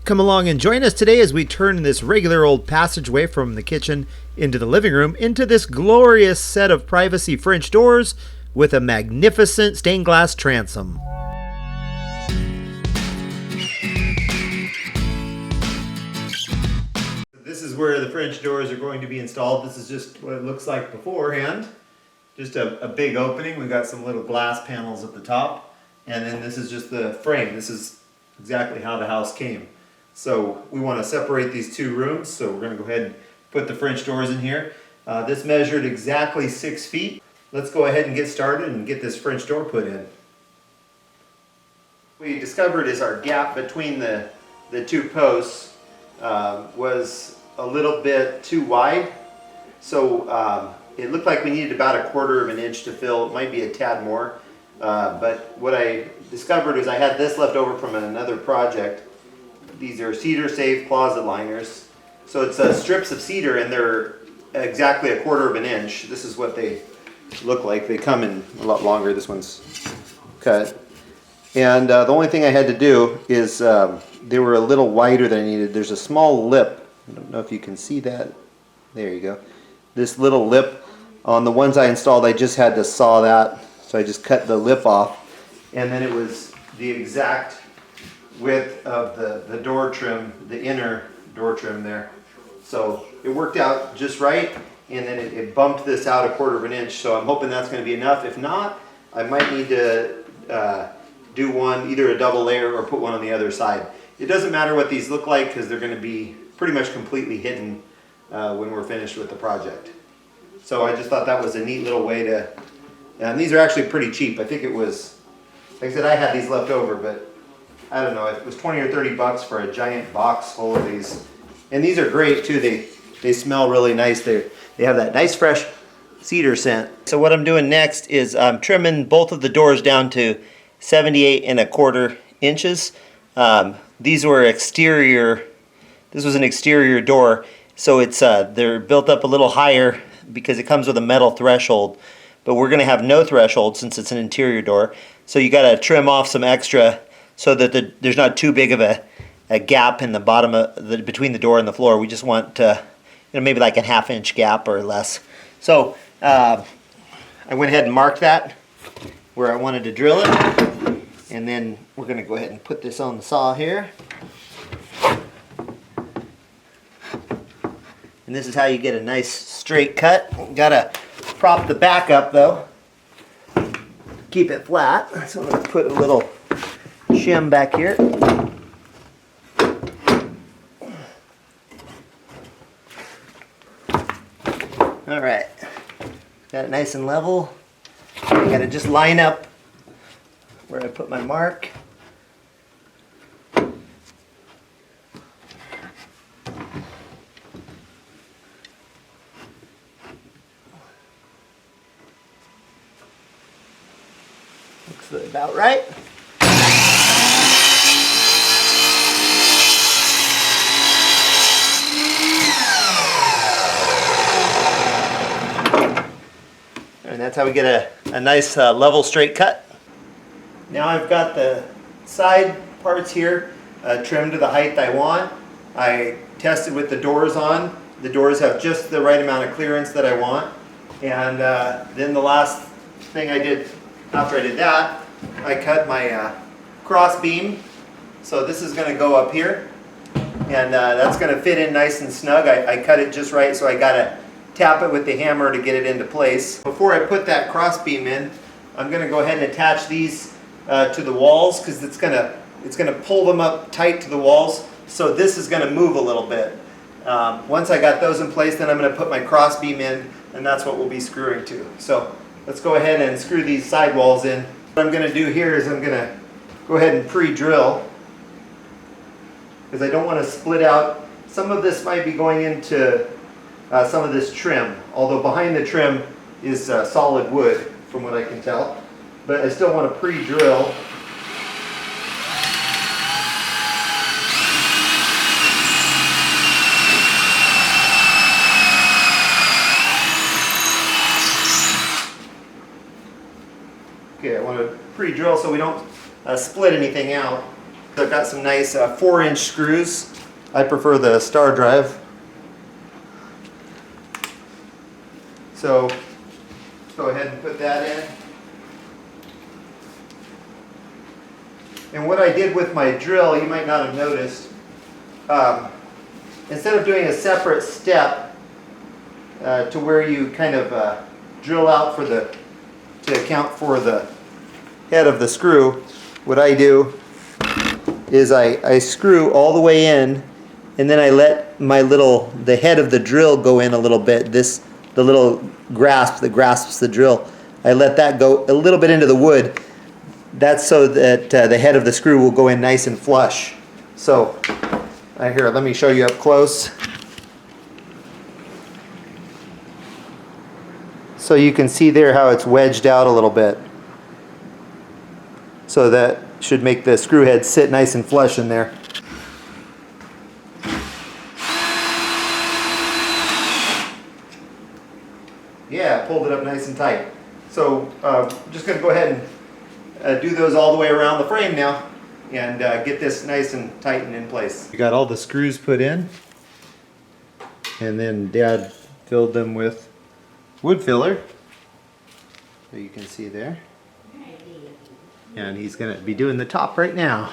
Come along and join us today as we turn this regular old passageway from the kitchen into the living room into this glorious set of privacy French doors with a magnificent stained glass transom. This is where the French doors are going to be installed. This is just what it looks like beforehand. Just a big opening. We've got some little glass panels at the top. And then this is just the frame. This is exactly how the house came. So we want to separate these two rooms. So we're going to go ahead and put the French doors in here. This measured exactly 6 feet. Let's go ahead and get started and get this French door put in. What we discovered is our gap between the two posts was a little bit too wide. So it looked like we needed about 1/4 of an inch to fill. It might be a tad more. But what I discovered is I had this left over from another project. These are cedar safe closet liners. So it's strips of cedar and they're exactly 1/4 of an inch. This is what they look like. They come in a lot longer. This one's cut. And the only thing I had to do is they were a little wider than I needed. There's a small lip. I don't know if you can see that. There you go. This little lip. On the ones I installed, I just had to saw that. So I just cut the lip off. And then it was the exact width of the door trim, the inner door trim there. So it worked out just right, and then it bumped this out 1/4 of an inch. So I'm hoping that's going to be enough. If not, I might need to do one, either a double layer or put one on the other side. It doesn't matter what these look like because they're going to be pretty much completely hidden when we're finished with the project. So I just thought that was a neat little way to, and these are actually pretty cheap. I think it was, like I said, I had these left over, but I don't know, it was 20 or 30 bucks for a giant box full of these. And these are great too. They smell really nice. They have that nice fresh cedar scent. So what I'm doing next is I'm trimming both of the doors down to 78 1/4 inches. These were exterior. This was an exterior door, so it's they're built up a little higher because it comes with a metal threshold. But we're going to have no threshold since it's an interior door. So you got to trim off some extra so that there's not too big of a gap in the bottom of between the door and the floor. We just want maybe like a 1/2 inch gap or less. So I went ahead and marked that where I wanted to drill it, and then we're going to go ahead and put this on the saw here. And this is how you get a nice straight cut. Gotta prop the back up though. Keep it flat. So I'm going to put a little shim back here. All right, got it nice and level. I got to just line up where I put my mark. Looks about right. And that's how we get a nice level straight cut. Now I've got the side parts here trimmed to the height I want. I tested with the doors on. The doors have just the right amount of clearance that I want. And then the last thing I did after I did that, I cut my cross beam. So this is going to go up here. And that's going to fit in nice and snug. I cut it just right, so I got to tap it with the hammer to get it into place. Before I put that cross beam in, I'm going to go ahead and attach these to the walls because it's going to pull them up tight to the walls. So this is going to move a little bit. Once I got those in place, then I'm going to put my cross beam in, and that's what we'll be screwing to. So let's go ahead and screw these side walls in. What I'm going to do here is I'm going to go ahead and pre-drill because I don't want to split out. Some of this might be going into some of this trim, although behind the trim is solid wood from what I can tell. But I still want to pre-drill. Okay, I want to pre-drill so we don't split anything out. I've got some nice 4-inch screws. I prefer the star drive. So go ahead and put that in. And what I did with my drill, you might not have noticed, instead of doing a separate step to where you kind of drill out for to account for the head of the screw, what I do is I screw all the way in, and then I let the head of the drill go in a little bit. The little grasp that grasps the drill, I let that go a little bit into the wood. That's so that the head of the screw will go in nice and flush. So, here, let me show you up close. So you can see there how it's wedged out a little bit. So that should make the screw head sit nice and flush in there. Yeah, pulled it up nice and tight. So I'm just going to go ahead and do those all the way around the frame now and get this nice and tight and in place. We got all the screws put in, and then Dad filled them with wood filler, so you can see there. And he's going to be doing the top right now.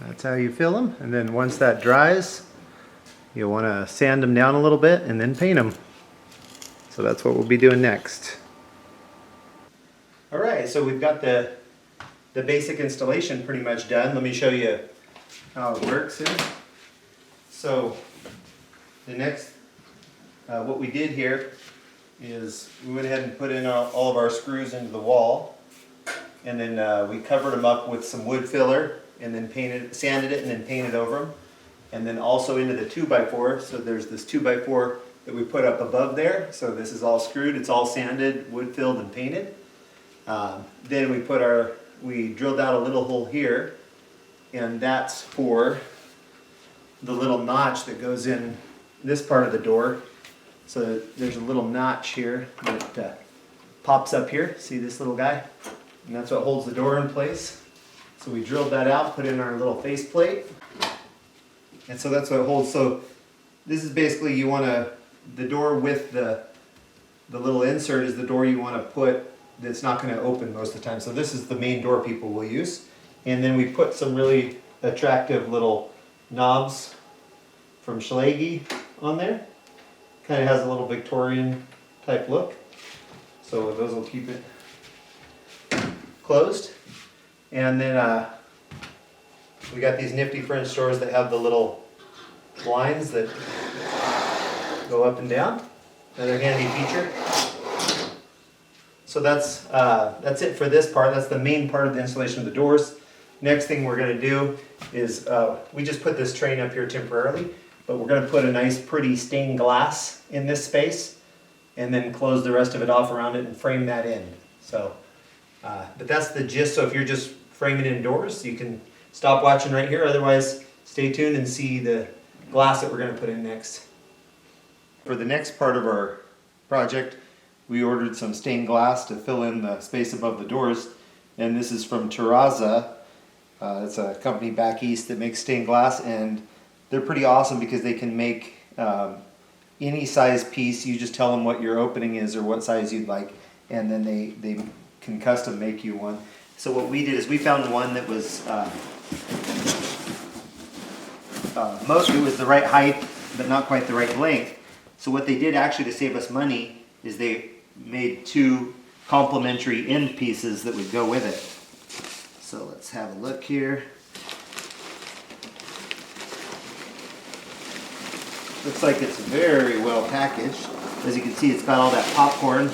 That's how you fill them, and then once that dries, you'll want to sand them down a little bit and then paint them. So that's what we'll be doing next. Alright, so we've got the basic installation pretty much done. Let me show you how it works here. So the next, what we did here is we went ahead and put in all of our screws into the wall, and then we covered them up with some wood filler, and then sanded it and then painted over them. And then also into the 2x4, so there's this 2x4 that we put up above there. So this is all screwed, it's all sanded, wood filled and painted. Then we drilled out a little hole here, and that's for the little notch that goes in this part of the door. So there's a little notch here that pops up here, see this little guy? And that's what holds the door in place. So we drilled that out, put in our little faceplate, and so that's what it holds. So this is basically, the door with the little insert is the door you want to put that's not going to open most of the time. So this is the main door people will use. And then we put some really attractive little knobs from Schlage on there. Kind of has a little Victorian type look. So those will keep it closed. And then we got these nifty French doors that have the little blinds that go up and down. Another handy feature. So that's it for this part. That's the main part of the installation of the doors. Next thing we're going to do is we just put this train up here temporarily, but we're going to put a nice pretty stained glass in this space and then close the rest of it off around it and frame that in. So, but that's the gist. So if you're just framing indoors, you can stop watching right here. Otherwise, stay tuned and see the glass that we're going to put in next. For the next part of our project, we ordered some stained glass to fill in the space above the doors. And this is from Terraza. It's a company back east that makes stained glass, and they're pretty awesome because they can make any size piece. You just tell them what your opening is or what size you'd like, and then they can custom make you one. So what we did is we found one that was it was the right height but not quite the right length. So what they did actually to save us money is they made 2 complementary end pieces that would go with it. So let's have a look here. Looks like it's very well packaged. As you can see, it's got all that popcorn,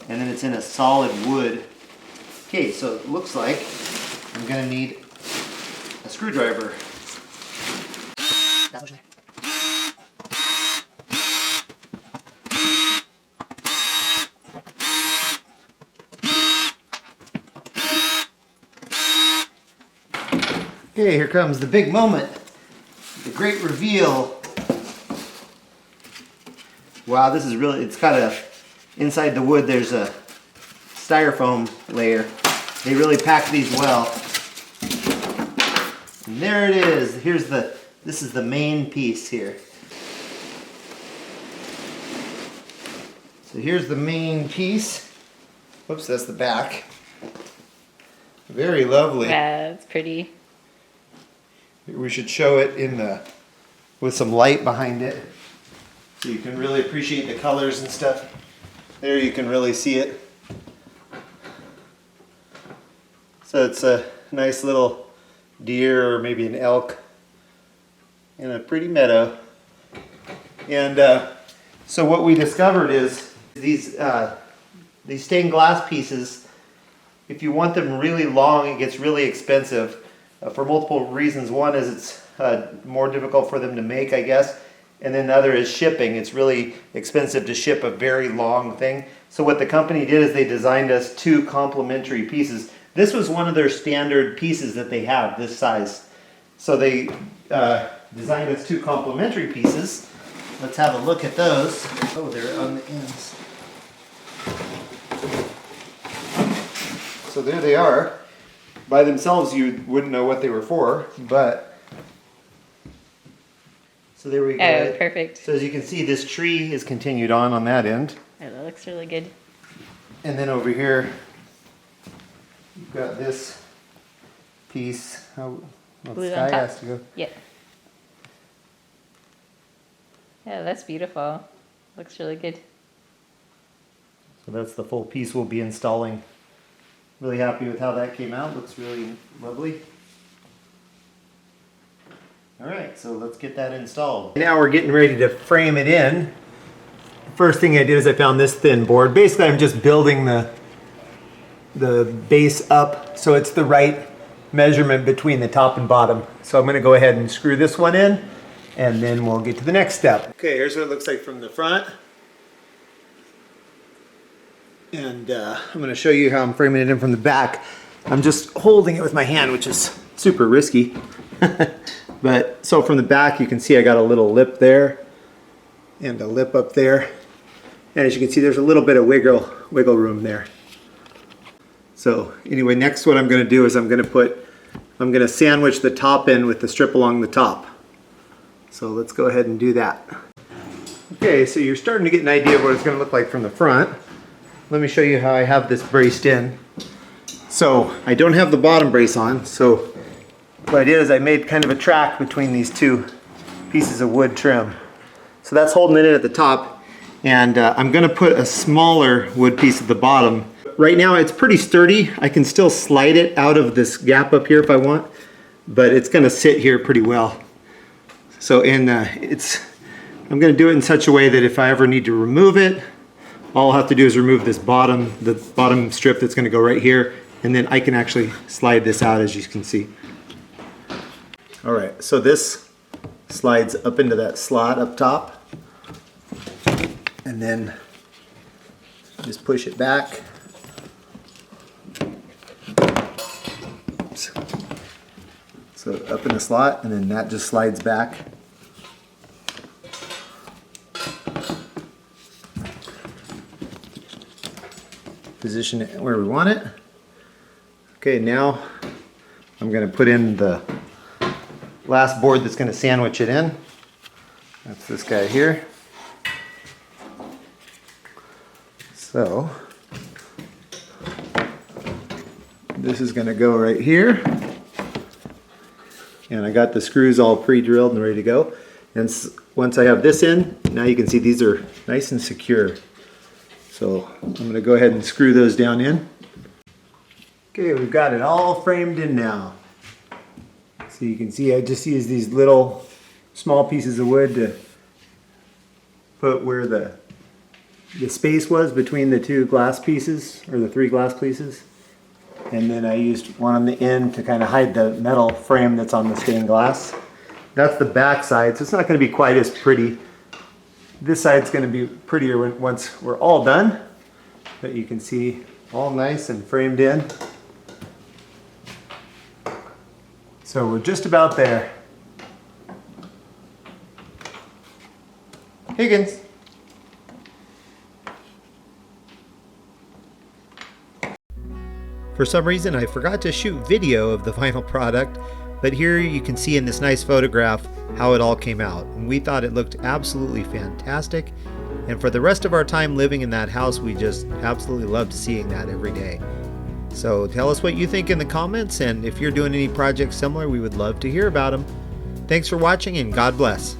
and then it's in a solid wood. Okay, so it looks like I'm going to need a screwdriver. That's what Okay, here comes the big moment. The great reveal. Wow, this is really, it's got a, inside the wood there's a styrofoam layer. They really pack these well. And there it is. This is the main piece here. So here's the main piece. Whoops, that's the back. Very lovely. Yeah, it's pretty. We should show it with some light behind it, so you can really appreciate the colors and stuff. There you can really see it. So it's a nice little deer or maybe an elk in a pretty meadow. And so what we discovered is these stained glass pieces, if you want them really long, it gets really expensive for multiple reasons. One is it's more difficult for them to make, I guess. And then the other is shipping. It's really expensive to ship a very long thing. So what the company did is they designed us 2 complementary pieces. This was one of their standard pieces that they have, this size. So they designed us 2 complementary pieces. Let's have a look at those. Oh, they're on the ends. So there they are. By themselves you wouldn't know what they were for, but so there we go. Oh, perfect. So as you can see, this tree is continued on that end. Oh, that looks really good. And then over here, you've got this piece. Well, Blue Sky on top. has to go. Yeah. Yeah, that's beautiful. Looks really good. So that's the full piece we'll be installing. Really happy with how that came out. Looks really lovely. All right, so let's get that installed. Now we're getting ready to frame it in. First thing I did is I found this thin board. Basically, I'm just building the base up so it's the right measurement between the top and bottom. So I'm going to go ahead and screw this one in, and then we'll get to the next step. Okay, here's what it looks like from the front. And I'm going to show you how I'm framing it in from the back. I'm just holding it with my hand, which is super risky. But so from the back, you can see I got a little lip there and a lip up there. And as you can see, there's a little bit of wiggle room there. So anyway, next what I'm going to do is I'm going to sandwich the top end with the strip along the top. So let's go ahead and do that. Okay, so you're starting to get an idea of what it's going to look like from the front. Let me show you how I have this braced in. So I don't have the bottom brace on, so what I did is I made kind of a track between these 2 pieces of wood trim. So that's holding it in at the top, and I'm going to put a smaller wood piece at the bottom. Right now it's pretty sturdy. I can still slide it out of this gap up here if I want, but it's going to sit here pretty well. So I'm going to do it in such a way that if I ever need to remove it, all I'll have to do is remove this the bottom strip that's going to go right here, and then I can actually slide this out, as you can see. All right, so this slides up into that slot up top, and then just push it back. Oops. So up in the slot, and then that just slides back. Position it where we want it. Okay, now I'm going to put in the last board that's going to sandwich it in. That's this guy here. So this is going to go right here. And I got the screws all pre-drilled and ready to go. And once I have this in, now you can see these are nice and secure. So I'm going to go ahead and screw those down in. Okay, we've got it all framed in now. So you can see I just used these little small pieces of wood to put where the space was between the 2 glass pieces, or the 3 glass pieces. And then I used one on the end to kind of hide the metal frame that's on the stained glass. That's the back side, so it's not going to be quite as pretty. This side's going to be prettier once we're all done, but you can see all nice and framed in. So we're just about there. Higgins. For some reason I forgot to shoot video of the final product, but here you can see in this nice photograph how it all came out. And we thought it looked absolutely fantastic. And for the rest of our time living in that house, we just absolutely loved seeing that every day. So tell us what you think in the comments, and if you're doing any projects similar, we would love to hear about them. Thanks for watching, and God bless.